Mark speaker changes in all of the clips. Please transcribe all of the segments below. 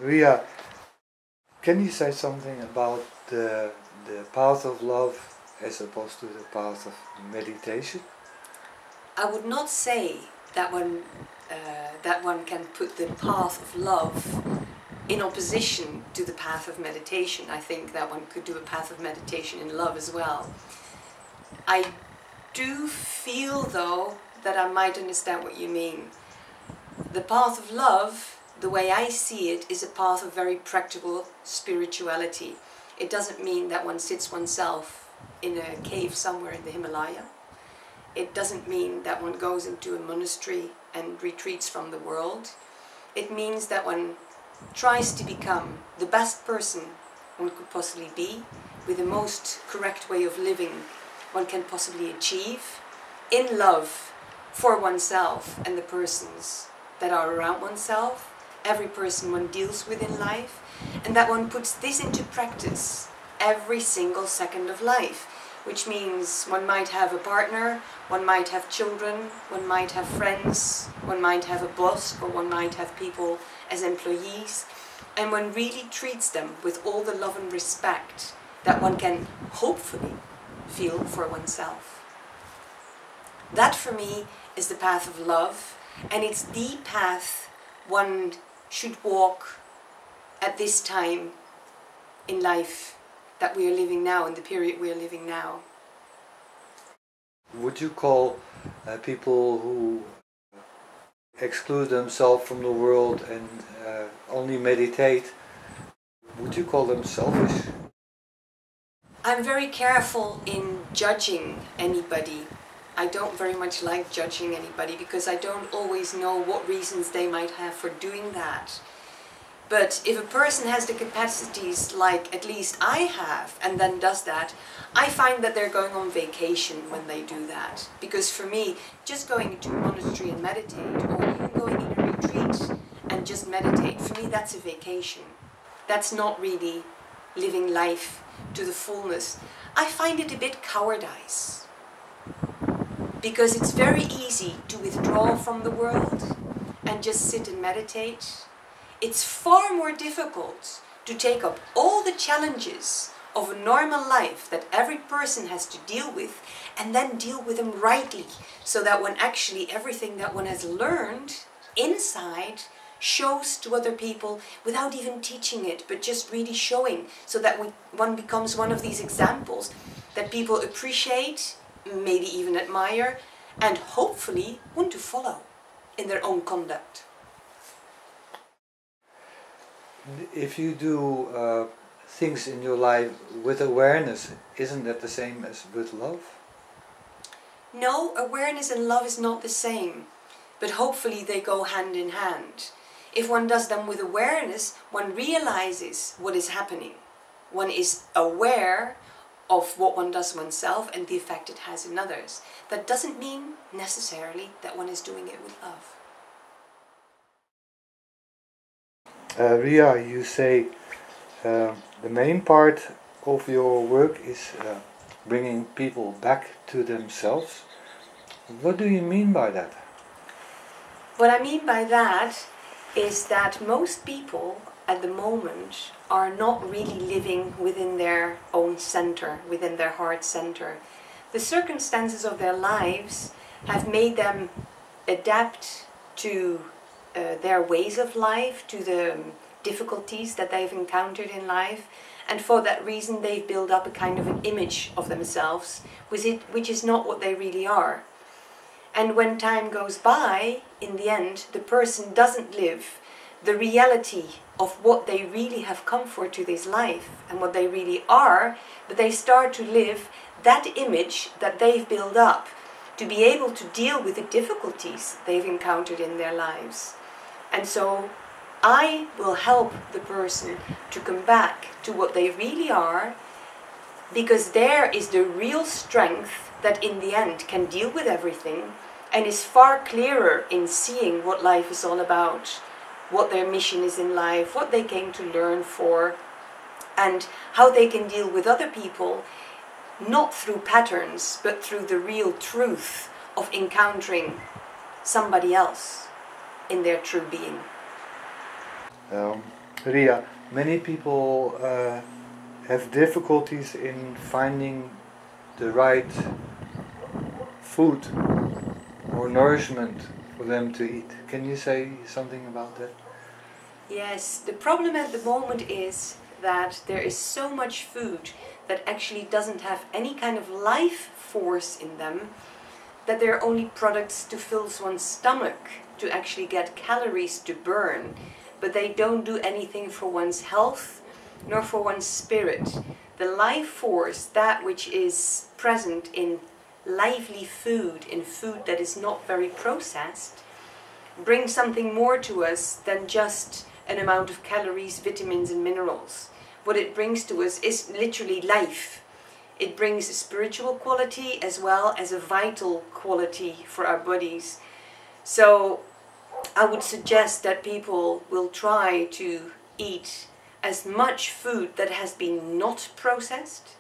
Speaker 1: Ria, can you say something about the path of love as opposed to the path of meditation?
Speaker 2: I would not say that one can put the path of love in opposition to the path of meditation. I think that one could do a path of meditation in love as well. I do feel, though, that I might understand what you mean. The path of love, the way I see it, is a path of very practical spirituality. It doesn't mean that one sits oneself in a cave somewhere in the Himalaya. It doesn't mean that one goes into a monastery and retreats from the world. It means that one tries to become the best person one could possibly be, with the most correct way of living one can possibly achieve, in love for oneself and the persons that are around oneself, every person one deals with in life, and that one puts this into practice every single second of life, which means one might have a partner, one might have children, one might have friends, one might have a boss, or one might have people as employees, and one really treats them with all the love and respect that one can hopefully feel for oneself. That for me is the path of love, and it's the path one should walk at this time in life that we are living now, in the period we are living now.
Speaker 1: Would you call people who exclude themselves from the world and only meditate, would you call them selfish?
Speaker 2: I'm very careful in judging anybody. I don't very much like judging anybody because I don't always know what reasons they might have for doing that. But if a person has the capacities like at least I have and then does that, I find that they're going on vacation when they do that. Because for me, just going into a monastery and meditate, or even going in a retreat and just meditate, for me that's a vacation. That's not really living life to the fullness. I find it a bit cowardice. Because it's very easy to withdraw from the world and just sit and meditate. It's far more difficult to take up all the challenges of a normal life that every person has to deal with and then deal with them rightly, so that when actually everything that one has learned inside shows to other people without even teaching it, but just really showing, so that one becomes one of these examples that people appreciate, maybe even admire, and hopefully want to follow in their own conduct.
Speaker 1: If you do things in your life with awareness, isn't that the same as with love?
Speaker 2: No, awareness and love is not the same, but hopefully they go hand in hand. If one does them with awareness, one realizes what is happening. One is aware of what one does oneself and the effect it has in others. That doesn't mean necessarily that one is doing it with love.
Speaker 1: Ria, you say the main part of your work is bringing people back to themselves. What do you mean by that?
Speaker 2: What I mean by that is that most people at the moment are not really living within their own center, within their heart center. The circumstances of their lives have made them adapt to their ways of life, to the difficulties that they've encountered in life, and for that reason they've built up a kind of an image of themselves which is not what they really are. And when time goes by, in the end, the person doesn't live the reality of what they really have come for to this life and what they really are, but they start to live that image that they've built up to be able to deal with the difficulties they've encountered in their lives. And so I will help the person to come back to what they really are, because there is the real strength that in the end can deal with everything and is far clearer in seeing what life is all about, what their mission is in life, what they came to learn for, and how they can deal with other people, not through patterns, but through the real truth of encountering somebody else in their true being.
Speaker 1: Ria, many people have difficulties in finding the right food or nourishment for them to eat. Can you say something about that?
Speaker 2: Yes, the problem at the moment is that there is so much food that actually doesn't have any kind of life force in them, that they're only products to fill one's stomach, to actually get calories to burn, but they don't do anything for one's health nor for one's spirit. The life force, that which is present in lively food, in food that is not very processed, brings something more to us than just an amount of calories, vitamins and minerals. What it brings to us is literally life. It brings a spiritual quality as well as a vital quality for our bodies. So I would suggest that people will try to eat as much food that has been not processed,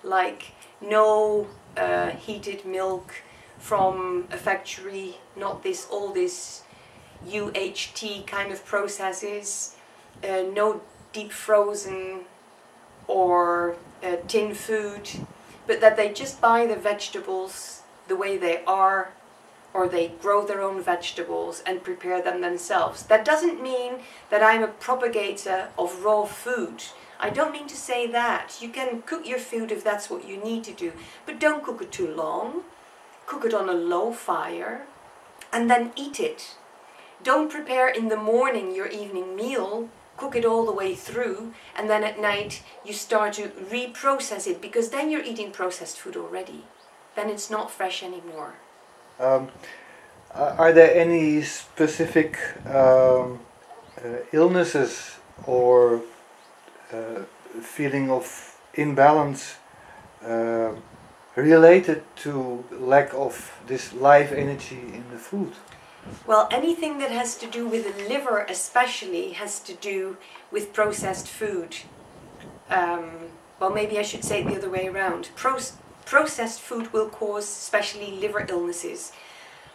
Speaker 2: like no heated milk from a factory, not all this UHT kind of processes, no deep frozen or tin food, but that they just buy the vegetables the way they are, or they grow their own vegetables and prepare them themselves. That doesn't mean that I'm a propagator of raw food. I don't mean to say that. You can cook your food if that's what you need to do, but don't cook it too long. Cook it on a low fire and then eat it. Don't prepare in the morning your evening meal, cook it all the way through, and then at night you start to reprocess it, because then you're eating processed food already. Then it's not fresh anymore.
Speaker 1: Are there any specific illnesses or feeling of imbalance related to lack of this life energy in the food?
Speaker 2: Well, anything that has to do with the liver especially has to do with processed food. Well, maybe I should say it the other way around. Processed food will cause especially liver illnesses.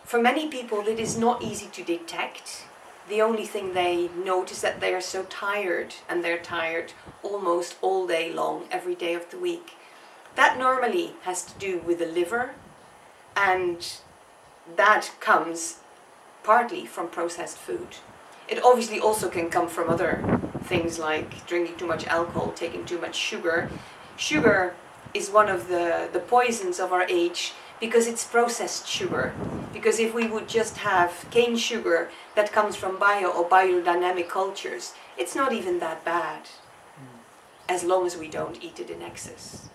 Speaker 2: For many people it is not easy to detect. The only thing they notice is that they are so tired, and they're tired almost all day long, every day of the week. That normally has to do with the liver, and that comes partly from processed food. It obviously also can come from other things like drinking too much alcohol, taking too much sugar. Sugar is one of the poisons of our age, because it's processed sugar. Because if we would just have cane sugar that comes from bio or biodynamic cultures, it's not even that bad, as long as we don't eat it in excess.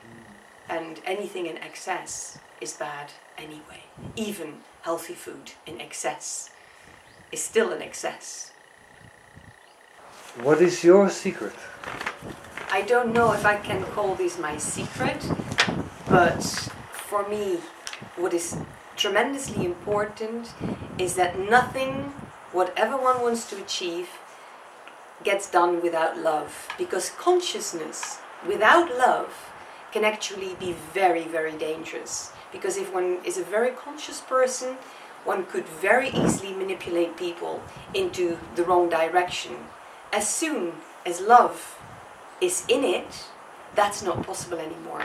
Speaker 2: And anything in excess is bad anyway. Even healthy food in excess is still an excess.
Speaker 1: What is your secret?
Speaker 2: I don't know if I can call this my secret, but for me, what is tremendously important is that nothing, whatever one wants to achieve, gets done without love. Because consciousness without love can actually be very, very dangerous. Because if one is a very conscious person, one could very easily manipulate people into the wrong direction. As soon as love is in it, that's not possible anymore.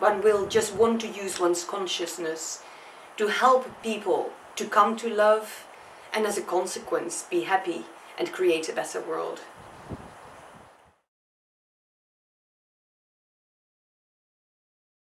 Speaker 2: One will just want to use one's consciousness to help people to come to love, and as a consequence be happy and create a better world.